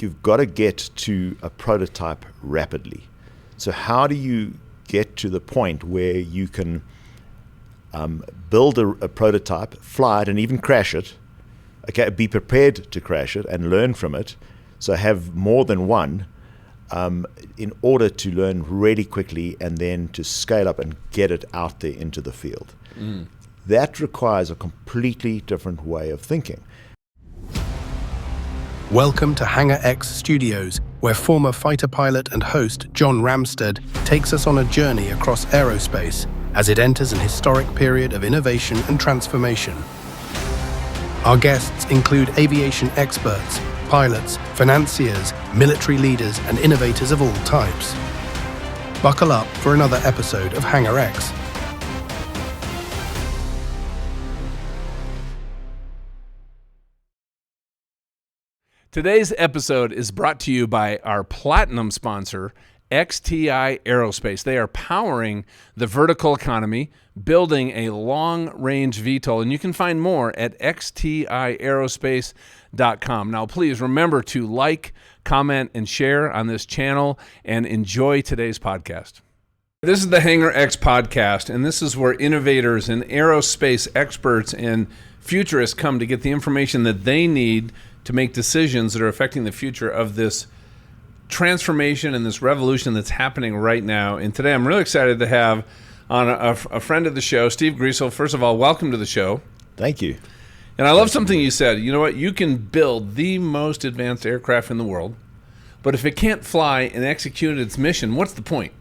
you've got to get to a prototype rapidly. So how do you get to the point where you can build a prototype, fly it, and even crash it? Okay, be prepared to crash it and learn from it. So have more than one in order to learn really quickly and then to scale up and get it out there into the field. That requires a completely different way of thinking. Welcome to Hangar X Studios, where former fighter pilot and host John Ramstead takes us on a journey across aerospace as it enters an historic period of innovation and transformation. Our guests include aviation experts, pilots, financiers, military leaders, and innovators of all types. Buckle up for another episode of Hangar X. Today's episode is brought to you by our platinum sponsor, XTI Aerospace. They are powering the vertical economy, building a long-range VTOL, and you can find more at xtiaerospace.com. Now, please remember to like, comment, and share on this channel, and enjoy today's podcast. This is the Hangar X podcast, and this is where innovators and aerospace experts and futurists come to get the information that they need to make decisions that are affecting the future of this transformation and this revolution that's happening right now. And today I'm really excited to have on a friend of the show, Steve Griessel. First of all, welcome to the show. Thank you. And I love something you said. You know what? You can build the most advanced aircraft in the world, but if it can't fly and execute its mission, what's the point?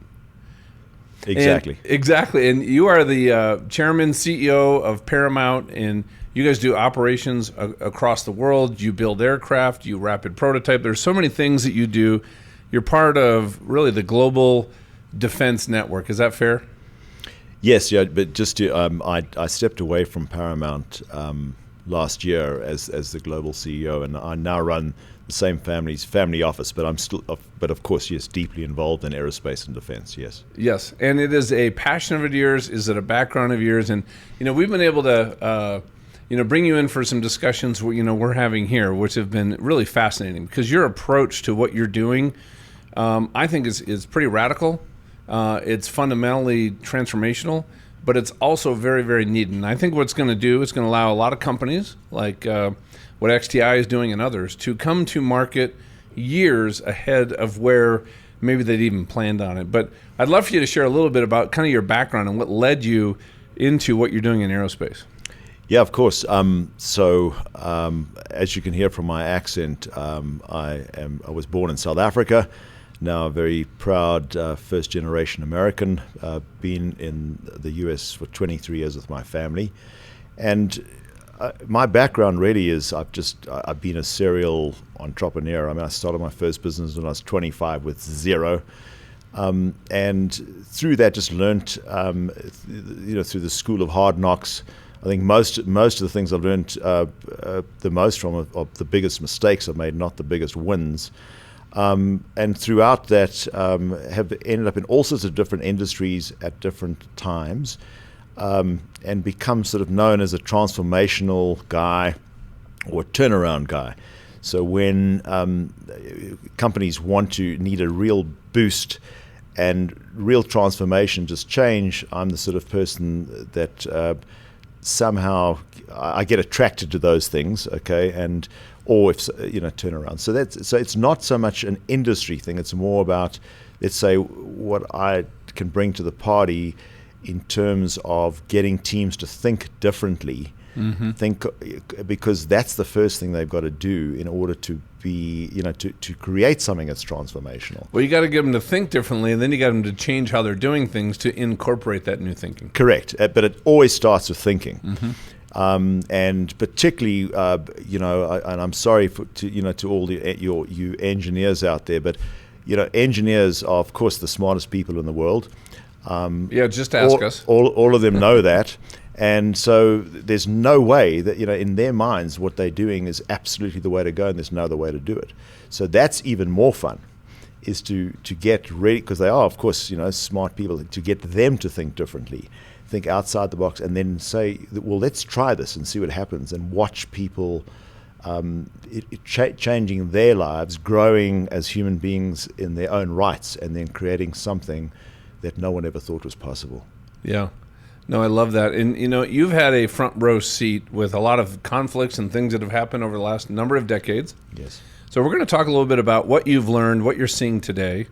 Exactly. Exactly. And you are the chairman, CEO of Paramount, and you guys do operations across the world. You build aircraft, you rapid prototype. There's so many things that you do. You're part of really the global defense network. Is that fair? Yes, yeah. But just to, I stepped away from Paramount last year as the global CEO, and I now run the same family's family office. But I'm still, but of course, yes, deeply involved in aerospace and defense. Yes. Yes, and it is a passion of yours. Is it a background of yours? And we've been able to. Bring you in for some discussions we're having here, which have been really fascinating because your approach to what you're doing, I think is pretty radical. It's fundamentally transformational, but it's also very, very needed. And I think what it's going to do, it's going to allow a lot of companies like what XTI is doing and others to come to market years ahead of where maybe they'd even planned on it. But I'd love for you to share a little bit about kind of your background and what led you into what you're doing in aerospace. Yeah, of course. So as you can hear from my accent, I was born in South Africa. Now a very proud first-generation American. Been in the U.S. for 23 years with my family, and my background really is I've been a serial entrepreneur. I mean, I started my first business when I was 25 with zero. And through that, just learned, through the school of hard knocks. I think most of the things I've learned the most from are the biggest mistakes I've made, not the biggest wins. And throughout that, have ended up in all sorts of different industries at different times, and become sort of known as a transformational guy or a turnaround guy. So when companies need a real boost and real transformation, just change, I'm the sort of person that somehow I get attracted to those things, okay, or if turnaround. So it's not so much an industry thing. It's more about, let's say, what I can bring to the party in terms of getting teams to think differently. Mm-hmm. Because that's the first thing they've got to do in order to be, to create something that's transformational. Well, you got to get them to think differently, and then you got them to change how they're doing things to incorporate that new thinking. Correct, but it always starts with thinking. Mm-hmm. And particularly, and I'm sorry to all you engineers out there, but engineers are of course the smartest people in the world. Just ask us. All of them know that. And so there's no way that, in their minds, what they're doing is absolutely the way to go, and there's no other way to do it. So that's even more fun, is to get ready, because they are, of course, smart people, to get them to think differently, think outside the box, and then say, well, let's try this and see what happens, and watch people changing their lives, growing as human beings in their own rights, and then creating something that no one ever thought was possible. Yeah. No, I love that. And, you've had a front row seat with a lot of conflicts and things that have happened over the last number of decades. Yes. So we're going to talk a little bit about what you've learned, what you're seeing today,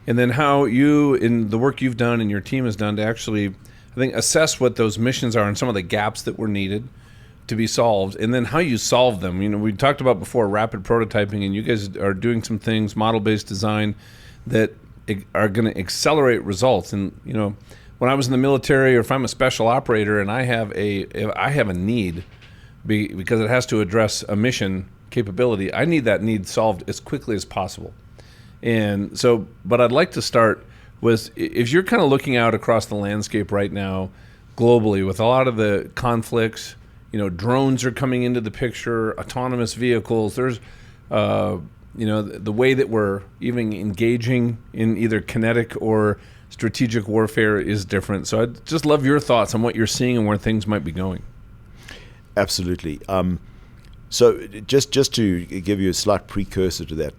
and then how you, in the work you've done and your team has done to actually, I think, assess what those missions are and some of the gaps that were needed to be solved, and then how you solve them. We talked about before rapid prototyping, and you guys are doing some things, model-based design, that are going to accelerate results. And, when I was in the military, or if I'm a special operator and I have a need because it has to address a mission capability, I need that need solved as quickly as possible. And so, but I'd like to start with, if you're kind of looking out across the landscape right now, globally, with a lot of the conflicts, drones are coming into the picture, autonomous vehicles, there's, the way that we're even engaging in either kinetic or strategic warfare is different. So I'd just love your thoughts on what you're seeing and where things might be going. Absolutely. So just to give you a slight precursor to that,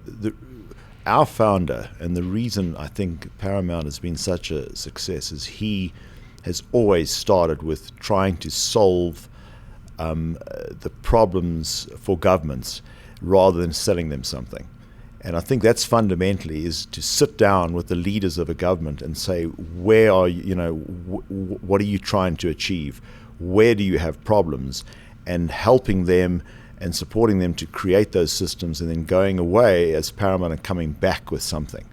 our founder, and the reason I think Paramount has been such a success, is he has always started with trying to solve the problems for governments rather than selling them something. And I think that's fundamentally is to sit down with the leaders of a government and say, where are you, what are you trying to achieve? Where do you have problems? And helping them and supporting them to create those systems, and then going away as Paramount and coming back with something.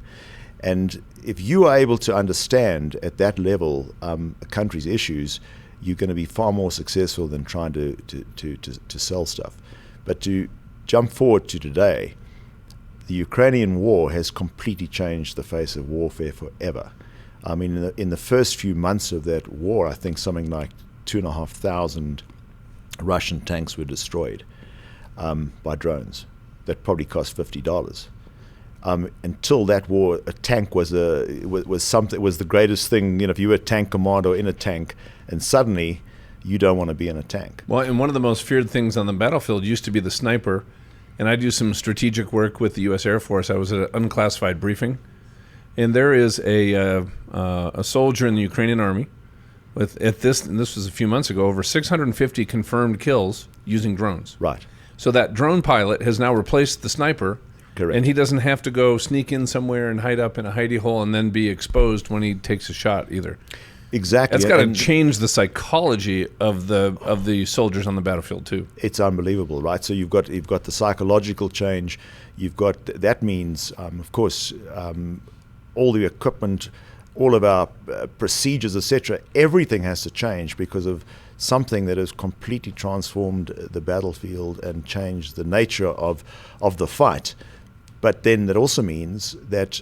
And if you are able to understand at that level a country's issues, you're going to be far more successful than trying to sell stuff. But to jump forward to today, the Ukrainian war has completely changed the face of warfare forever. I mean, in the first few months of that war, I think something like 2,500 Russian tanks were destroyed by drones. That probably cost $50. Until that war, a tank was the greatest thing. If you were a tank commander in a tank, and suddenly you don't want to be in a tank. Well, and one of the most feared things on the battlefield used to be the sniper. And I do some strategic work with the U.S. Air Force. I was at an unclassified briefing, and there is a soldier in the Ukrainian Army and this was a few months ago, over 650 confirmed kills using drones. Right. So that drone pilot has now replaced the sniper. Correct. And he doesn't have to go sneak in somewhere and hide up in a hidey hole and then be exposed when he takes a shot either. Exactly. That's got to change the psychology of the soldiers on the battlefield too. It's unbelievable, right? So you've got the psychological change. That means, of course, all the equipment, all of our procedures, etc. Everything has to change because of something that has completely transformed the battlefield and changed the nature of the fight. But then that also means that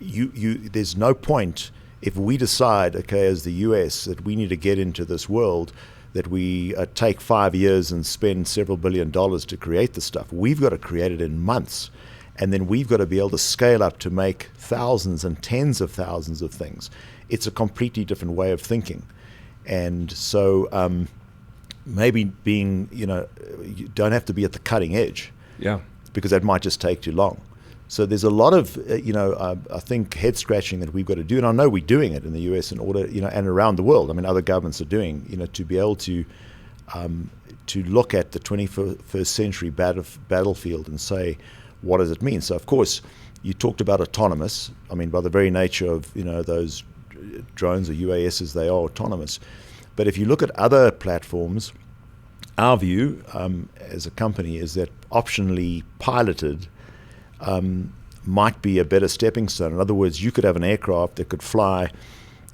there's no point. If we decide, okay, as the US, that we need to get into this world, that we take 5 years and spend several $1 billion to create the stuff, we've got to create it in months. And then we've got to be able to scale up to make thousands and tens of thousands of things. It's a completely different way of thinking. And so maybe you don't have to be at the cutting edge. Yeah. Because that might just take too long. So there's a lot of, I think, head scratching that we've got to do, and I know we're doing it in the US in order, and around the world. I mean, other governments are doing, to be able to look at the 21st century battlefield and say, what does it mean? So, of course, you talked about autonomous. I mean, by the very nature of, those drones or UASs, they are autonomous. But if you look at other platforms, our view as a company is that optionally piloted might be a better stepping stone. In other words, you could have an aircraft that could fly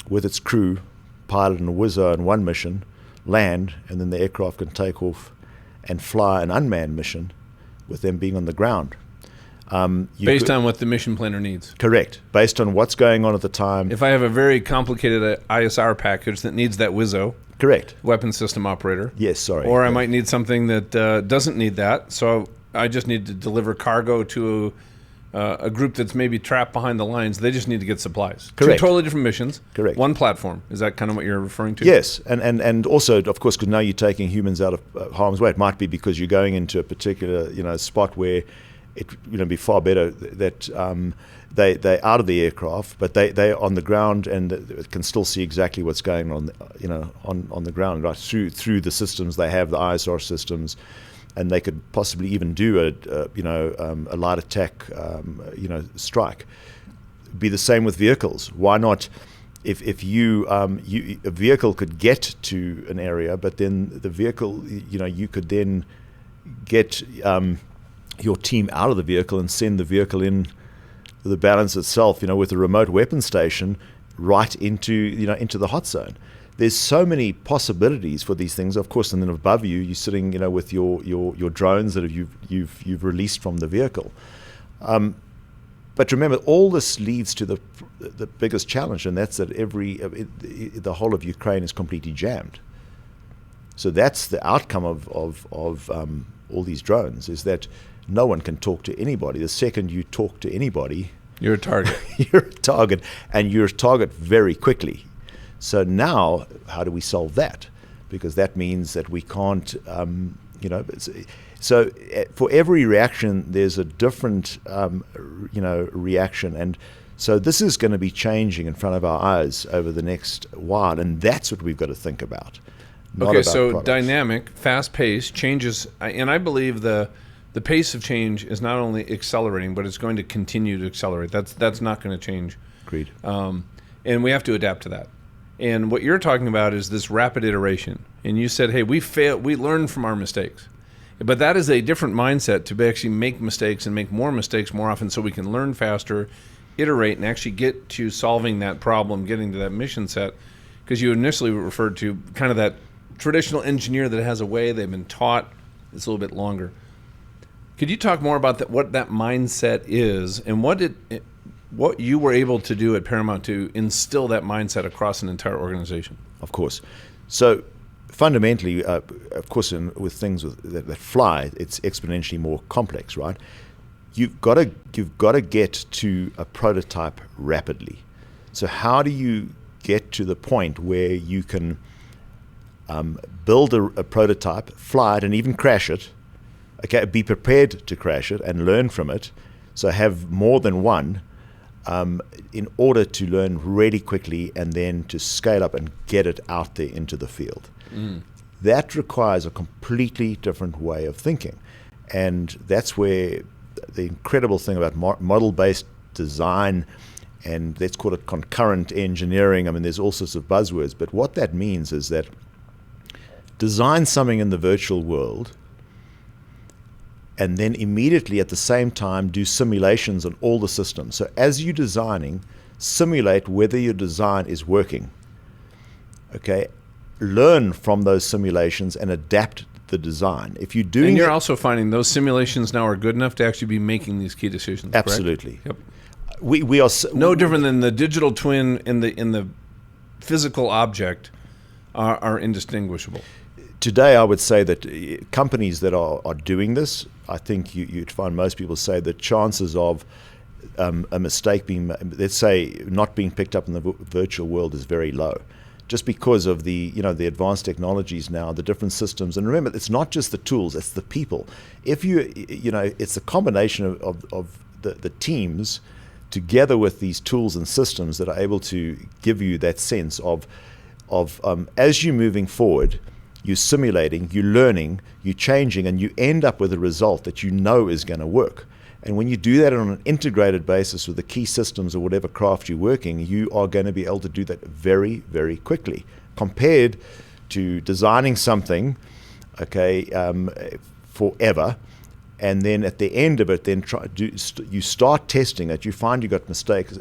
with its crew, pilot and whizzer on one mission, land, and then the aircraft can take off and fly an unmanned mission with them being on the ground. Based on what the mission planner needs. Correct. Based on what's going on at the time. If I have a very complicated ISR package that needs that WIZO, correct, weapon system operator. Yes, sorry. Or I might need something that doesn't need that. So I just need to deliver cargo to a group that's maybe trapped behind the lines. They just need to get supplies. Correct. Two totally different missions. Correct. One platform. Is that kind of what you're referring to? Yes, and also, of course, because now you're taking humans out of harm's way. It might be because you're going into a particular, spot where it be far better that they're out of the aircraft, but they're on the ground and can still see exactly what's going on, on the ground, right, through the systems they have, the ISR systems. And they could possibly even do a light attack, strike. Be the same with vehicles. Why not? If a vehicle could get to an area, but then the vehicle, you could then get your team out of the vehicle and send the vehicle in the balance itself, with a remote weapon station right into the hot zone. There's so many possibilities for these things, of course, and then above you, you're sitting, with your drones that you've released from the vehicle. But remember, all this leads to the biggest challenge, and that's that the whole of Ukraine is completely jammed. So that's the outcome of all these drones, is that no one can talk to anybody. The second you talk to anybody, you're a target. You're a target, and you're a target very quickly. So now, how do we solve that? Because that means that we can't, so for every reaction, there's a different, reaction. And so this is going to be changing in front of our eyes over the next while, and that's what we've got to think about. Okay, so products. Dynamic, fast-paced changes, and I believe the pace of change is not only accelerating, but it's going to continue to accelerate. That's not going to change. Agreed. And we have to adapt to that. And what you're talking about is this rapid iteration. And you said, hey, we learn from our mistakes. But that is a different mindset to actually make mistakes and make more mistakes more often so we can learn faster, iterate, and actually get to solving that problem, getting to that mission set. Because you initially referred to kind of that traditional engineer that has a way they've been taught. It's a little bit longer. Could you talk more about what that mindset is and what you were able to do at Paramount to instill that mindset across an entire organization? Of course. So fundamentally, of course, with things that fly, it's exponentially more complex, right? You've got to get to a prototype rapidly. So how do you get to the point where you can build a prototype, fly it, and even crash it? Okay, be prepared to crash it and learn from it. So have more than one. In order to learn really quickly and then to scale up and get it out there into the field. That requires a completely different way of thinking. And that's where the incredible thing about model-based design, and let's call it concurrent engineering, I mean, there's all sorts of buzzwords, but what that means is that design something in the virtual world and then immediately at the same time do simulations on all the systems. So as you're designing, simulate whether your design is working. Okay, learn from those simulations and adapt the design. If you're doing, and you're also finding those simulations now are good enough to actually be making these key decisions. Absolutely. Correct? Yep. We are no different than the digital twin in the physical object are indistinguishable. Today, I would say that companies that are doing this, I think you'd find most people say the chances of a mistake being, let's say, not being picked up in the virtual world is very low, just because of the advanced technologies now, the different systems. And remember, it's not just the tools; it's the people. If it's a combination of the teams together with these tools and systems that are able to give you that sense of as you're moving forward. You're simulating, you're learning, you're changing, and you end up with a result that you know is going to work. And when you do that on an integrated basis with the key systems or whatever craft you're working, you are going to be able to do that very, very quickly, compared to designing something, forever, and then at the end of it, then you start testing it. You find you got mistakes,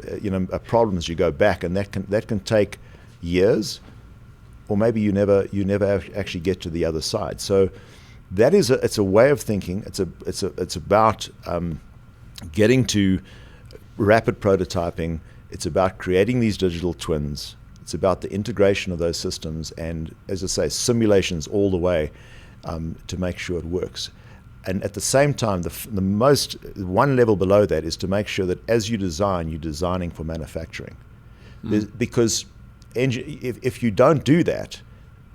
problems. You go back, and that can take years. Or maybe you never actually get to the other side. So that is it's a way of thinking. It's about getting to rapid prototyping. It's about creating these digital twins. It's about the integration of those systems, and as I say, simulations all the way to make sure it works. And at the same time, the most one level below that is to make sure that as you design, you're designing for manufacturing. Because if you don't do that,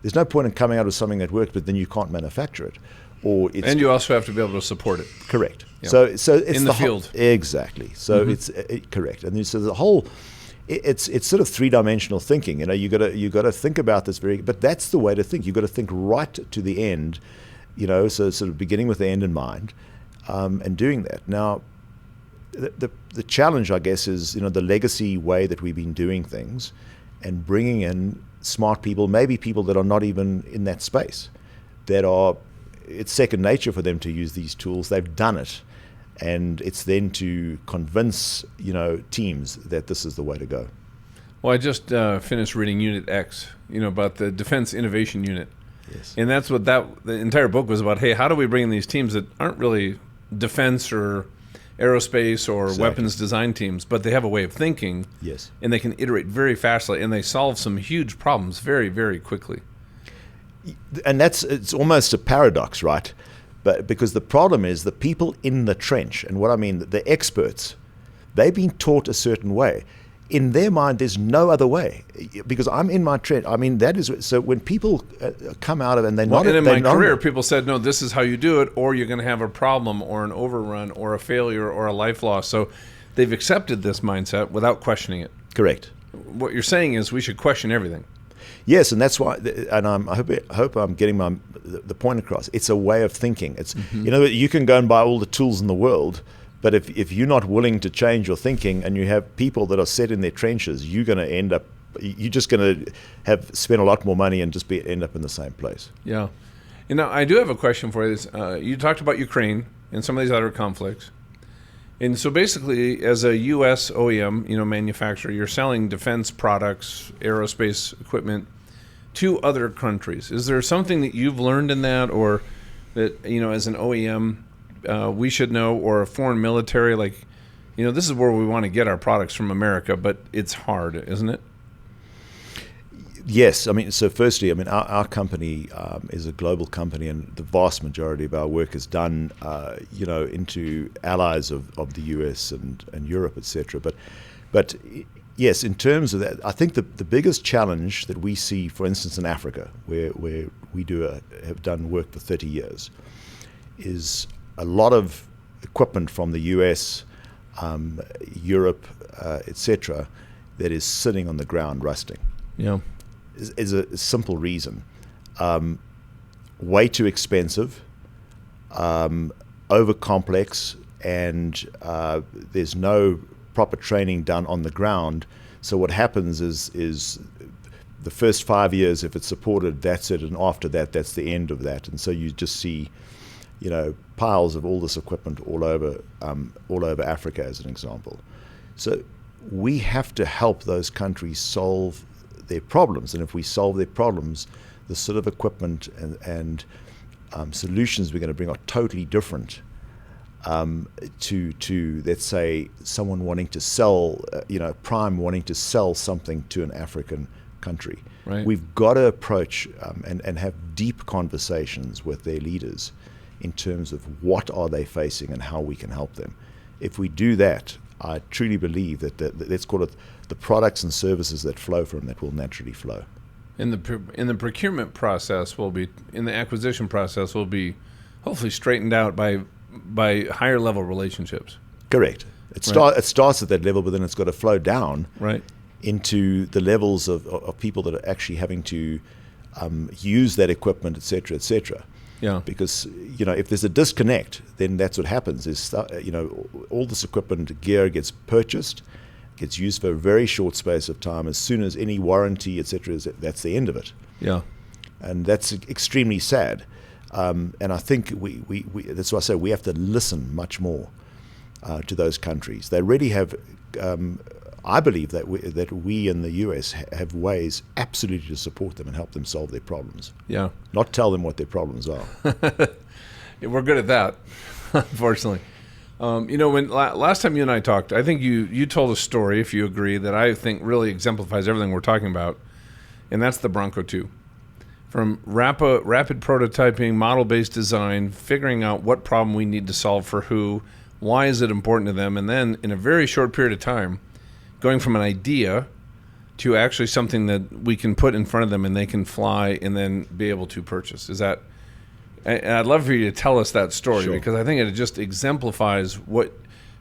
there's no point in coming out with something that works, but then you can't manufacture it. And you also have to be able to support it. Correct. Yeah. So it's in the field. Exactly. So it's correct. And so the whole, it's sort of three-dimensional thinking. You got to think about this but that's the way to think. You've got to think right to the end. So sort of beginning with the end in mind, and doing that. Now, the challenge, I guess, is the legacy way that we've been doing things, and bringing in smart people, maybe people that are not even in that space, it's second nature for them to use these tools. They've done it, and it's then to convince teams that this is the way to go. Well, I just finished reading Unit X, about the Defense Innovation Unit. Yes. And that's what the entire book was about. Hey, how do we bring in these teams that aren't really defense or aerospace or weapons design teams, but they have a way of thinking. Yes. And they can iterate very fastly, and they solve some huge problems very, very quickly. And it's almost a paradox, right? But because the problem is the people in the trench, and what I mean, the experts, they've been taught a certain way. In their mind, there's no other way, because I'm in my trench. I mean, that is so. When people come out of it and they're not, and in my career, people said, "No, this is how you do it, or you're going to have a problem, or an overrun, or a failure, or a life loss." So, they've accepted this mindset without questioning it. Correct. What you're saying is we should question everything. Yes, and that's why. And I hope I'm getting the point across. It's a way of thinking. It's you can go and buy all the tools in the world. But if you're not willing to change your thinking, and you have people that are set in their trenches, you're just going to have spent a lot more money and just end up in the same place. Yeah. And now I do have a question for you. You talked about Ukraine and some of these other conflicts. And so basically, as a U.S. OEM, manufacturer, you're selling defense products, aerospace equipment to other countries. Is there something that you've learned in that, or that, as an OEM, we should know, or a foreign military, this is where we want to get our products from America, but it's hard, isn't it? Yes. I mean, so firstly, our company is a global company, and the vast majority of our work is done, into allies of the US and Europe, etc. But yes, in terms of that, I think the biggest challenge that we see, for instance, in Africa, where we have done work for 30 years, is a lot of equipment from the US, Europe, etc., that is sitting on the ground rusting. Yeah, is a simple reason: way too expensive, over complex, and there's no proper training done on the ground. So what happens is the first 5 years, if it's supported, that's it, and after that, that's the end of that. And so you just see, piles of all this equipment all over Africa, as an example. So we have to help those countries solve their problems, and if we solve their problems, the sort of equipment and solutions we're going to bring are totally different to let's say someone wanting to sell, Prime wanting to sell something to an African country. Right. We've got to approach and have deep conversations with their leaders in terms of what are they facing and how we can help them. If we do that, I truly believe that let's call it the products and services that flow from that will naturally flow. In the procurement process in the acquisition process will be hopefully straightened out by higher level relationships. Correct. It starts at that level, but then it's got to flow down into the levels of people that are actually having to use that equipment, et cetera, et cetera. Yeah. Because if there's a disconnect, then that's what happens. Is all this equipment gear gets purchased, gets used for a very short space of time. As soon as any warranty, etc., that's the end of it. Yeah. And that's extremely sad. And I think we that's why I say we have to listen much more to those countries. They really have. I believe that we in the US have ways absolutely to support them and help them solve their problems. Yeah. Not tell them what their problems are. We're good at that, unfortunately. When last time you and I talked, I think you told a story, if you agree, that I think really exemplifies everything we're talking about, and that's the Bronco II. from rapid prototyping, model-based design, figuring out what problem we need to solve for who, why is it important to them, and then in a very short period of time, going from an idea to actually something that we can put in front of them and they can fly and then be able to purchase. Is that? And I'd love for you to tell us that story, Sure. because I think it just exemplifies what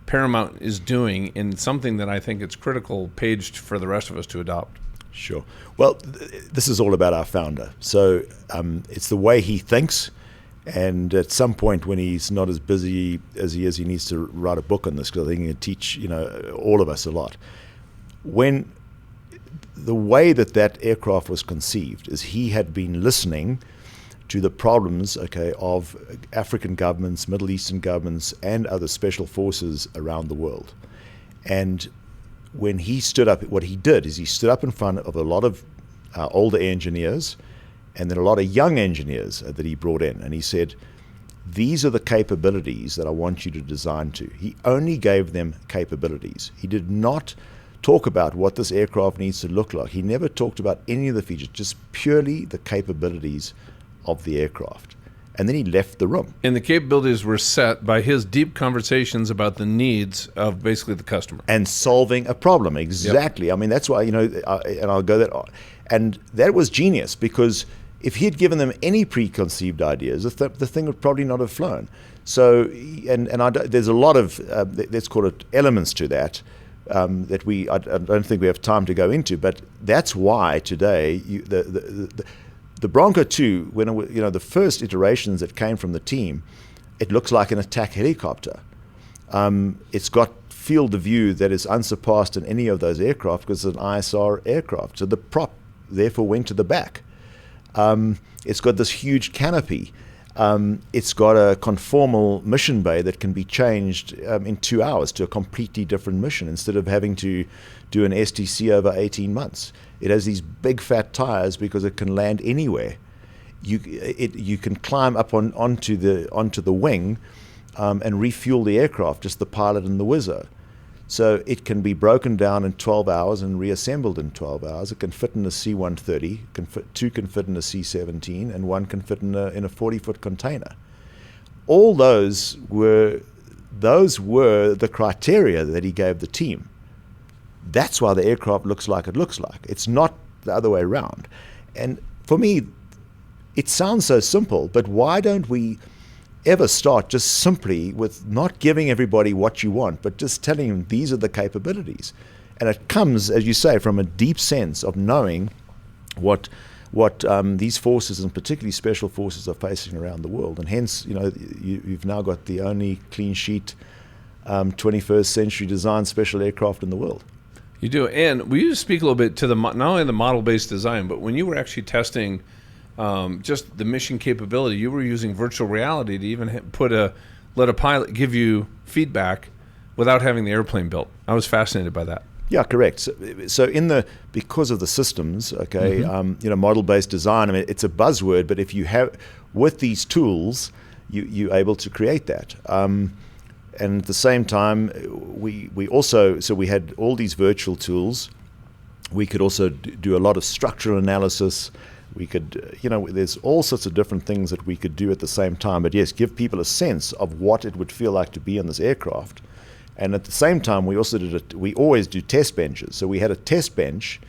Paramount is doing in something that I think it's critical page for the rest of us to adopt. Sure. Well, this is all about our founder. So it's the way he thinks. And at some point when he's not as busy as he is, he needs to write a book on this, because I think he can teach, all of us a lot. When the way that aircraft was conceived is he had been listening to the problems, of African governments, Middle Eastern governments, and other special forces around the world. And when he stood up, what he did is he stood up in front of a lot of older engineers and then a lot of young engineers that he brought in. And he said, these are the capabilities that I want you to design to. He only gave them capabilities. He did not talk about what this aircraft needs to look like. He never talked about any of the features, just purely the capabilities of the aircraft. And then he left the room. And the capabilities were set by his deep conversations about the needs of basically the customer. And solving a problem, exactly. Yep. I mean, that's why, and I'll go that. And that was genius, because if he had given them any preconceived ideas, the thing would probably not have flown. So, there's a lot of, let's call it elements to that, that I don't think we have time to go into, but that's why today, the Bronco II, when the first iterations that came from the team, it looks like an attack helicopter. It's got field of view that is unsurpassed in any of those aircraft, because it's an ISR aircraft. So the prop therefore went to the back. It's got this huge canopy. It's got a conformal mission bay that can be changed in 2 hours to a completely different mission, instead of having to do an STC over 18 months. It has these big fat tires because it can land anywhere. You can climb up onto the wing and refuel the aircraft, just the pilot and the whizzer. So it can be broken down in 12 hours and reassembled in 12 hours. It can fit in a C-130, two can fit in a C-17, and one can fit in a 40-foot container. All those were the criteria that he gave the team. That's why the aircraft looks like it looks like. It's not the other way around. And for me, it sounds so simple, but why don't we ever start just simply with not giving everybody what you want, but just telling them these are the capabilities? And it comes, as you say, from a deep sense of knowing what these forces, and particularly special forces, are facing around the world. And hence, you've now got the only clean sheet 21st century design special aircraft in the world. You do. And will you speak a little bit to not only the model-based design, but when you were actually testing just the mission capability, you were using virtual reality to even let a pilot give you feedback without having the airplane built. I was fascinated by that. Yeah, correct. So because of the systems, model-based design, I mean, it's a buzzword, but if you have, with these tools, you're able to create that. And at the same time, we had all these virtual tools. We could also do a lot of structural analysis. We could, there's all sorts of different things that we could do at the same time. But yes, give people a sense of what it would feel like to be in this aircraft. And at the same time, we always do test benches. So we had a test bench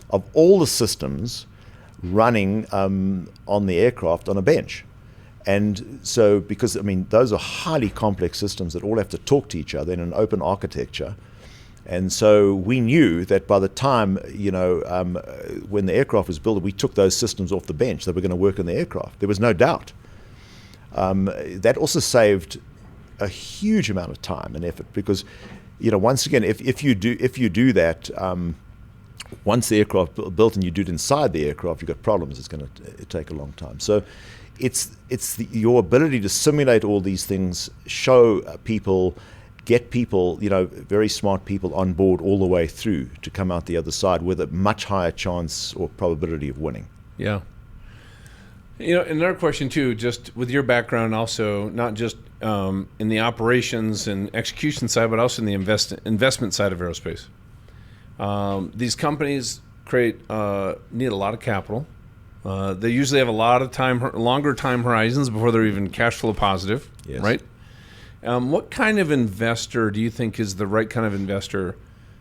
of all the systems running on the aircraft on a bench. And so, because, those are highly complex systems that all have to talk to each other in an open architecture. And so we knew that by the time, when the aircraft was built, we took those systems off the bench. They were going to work in the aircraft. There was no doubt. That also saved a huge amount of time and effort, because, once again, if you do that, once the aircraft built and you do it inside the aircraft, you've got problems. It's going to take a long time. So it's your ability to simulate all these things, show people, get people, very smart people on board all the way through to come out the other side with a much higher chance or probability of winning. Yeah. Another question too, just with your background also, not just in the operations and execution side, but also in the investment side of aerospace. These companies need a lot of capital. They usually have a lot of longer time horizons before they're even cash flow positive, Yes. right? What kind of investor do you think is the right kind of investor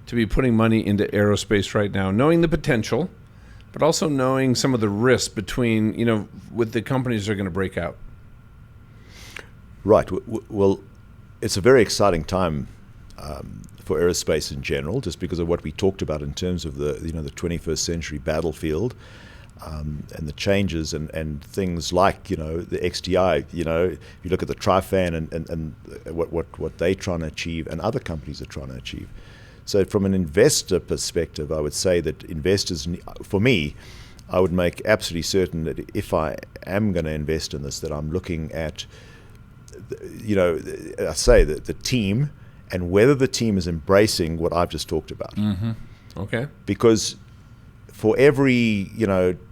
to be putting money into aerospace right now, knowing the potential, but also knowing some of the risks between, with the companies that are going to break out? Right. Well, it's a very exciting time for aerospace in general, just because of what we talked about in terms of the 21st century battlefield, and the changes and things like the XDI. If you look at the Trifan and what they're trying to achieve, and other companies are trying to achieve. So from an investor perspective, I would say that investors, for me, I would make absolutely certain that if I am going to invest in this, that I'm looking at, I say that the team, and whether the team is embracing what I've just talked about. Mm-hmm. Okay. Because for every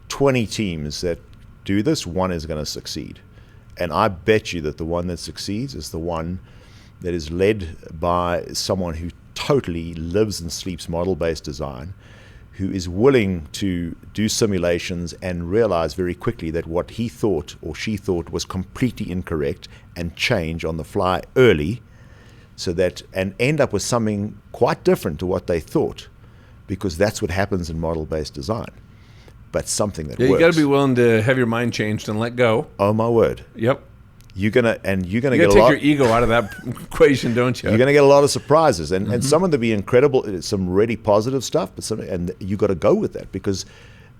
20 teams that do this, one is going to succeed. And I bet you that the one that succeeds is the one that is led by someone who totally lives and sleeps model-based design, who is willing to do simulations and realize very quickly that what he thought or she thought was completely incorrect, and change on the fly early, so that, and end up with something quite different to what they thought, because that's what happens in model-based design. But something that works. You got to be willing to have your mind changed and let go. Oh my word! Yep. You're gonna You get got a to take lot. your ego out of that equation, don't you? You're gonna get a lot of surprises, and some of them be incredible, some really positive stuff. But and you got to go with that because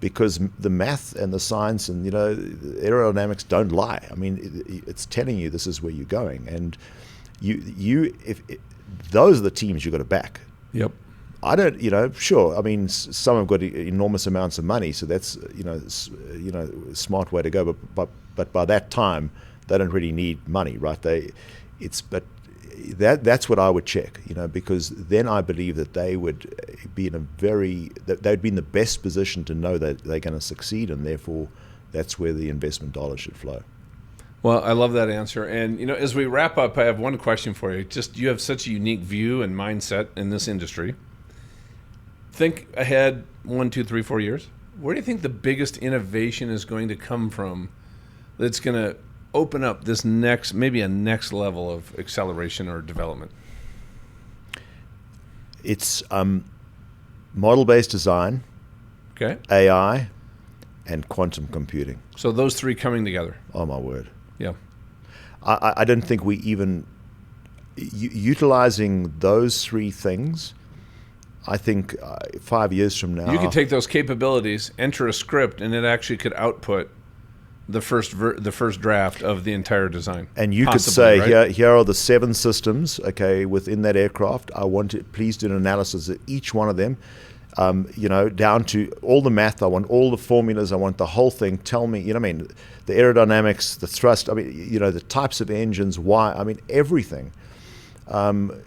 the math and the science and aerodynamics don't lie. I mean, it's telling you this is where you're going, and if those are the teams you got to back. Yep. I don't, sure. I mean, some have got enormous amounts of money, so that's a smart way to go. But by that time, they don't really need money, right? That's what I would check, because then I believe that they would be they'd be in the best position to know that they're going to succeed, and therefore that's where the investment dollars should flow. Well, I love that answer. And as we wrap up, I have one question for you. You have such a unique view and mindset in this industry. Think ahead 1, 2, 3, 4 years. Where do you think the biggest innovation is going to come from that's going to open up this maybe a next level of acceleration or development? It's model-based design, Okay. AI, and quantum computing. So those three coming together. Oh my word! Yeah. I don't think we even utilizing those three things. I think 5 years from now, You could take those capabilities, enter a script, and it actually could output the first draft of the entire design. and you Possibly, could say, right? here are the 7 systems, okay, within that aircraft. I want to please do an analysis of each one of them, down to all the math. I want all the formulas. I want the whole thing. Tell me, the aerodynamics, the thrust. The types of engines. Why? Everything.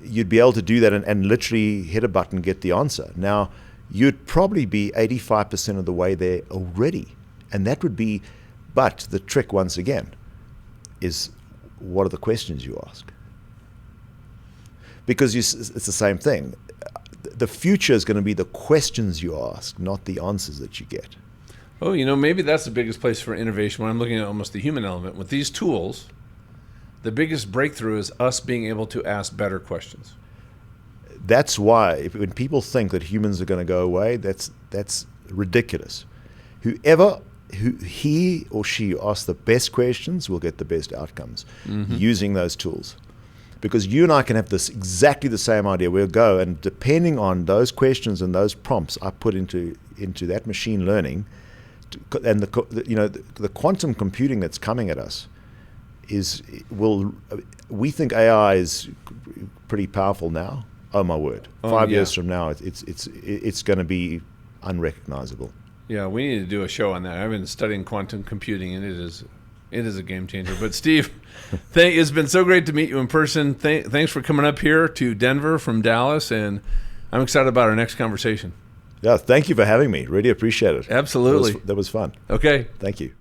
You'd be able to do that and literally hit a button, get the answer. Now, you'd probably be 85% of the way there already. And that would be, but the trick, once again, is what are the questions you ask? Because it's the same thing. The future is going to be the questions you ask, not the answers that you get. Oh, maybe that's the biggest place for innovation when I'm looking at almost the human element. With these tools, the biggest breakthrough is us being able to ask better questions. That's why when people think that humans are going to go away, that's ridiculous. Who he or she asks the best questions will get the best outcomes using those tools. Because you and I can have exactly the same idea. We'll go, and depending on those questions and those prompts I put into that machine learning, and the quantum computing that's coming at us we think AI is pretty powerful now. Oh my word! 5 years from now, it's going to be unrecognizable. Yeah, we need to do a show on that. I've been studying quantum computing, and it is a game changer. But Steve, it's been so great to meet you in person. Thanks for coming up here to Denver from Dallas, and I'm excited about our next conversation. Yeah, thank you for having me. Really appreciate it. Absolutely. That was fun. Okay. Thank you.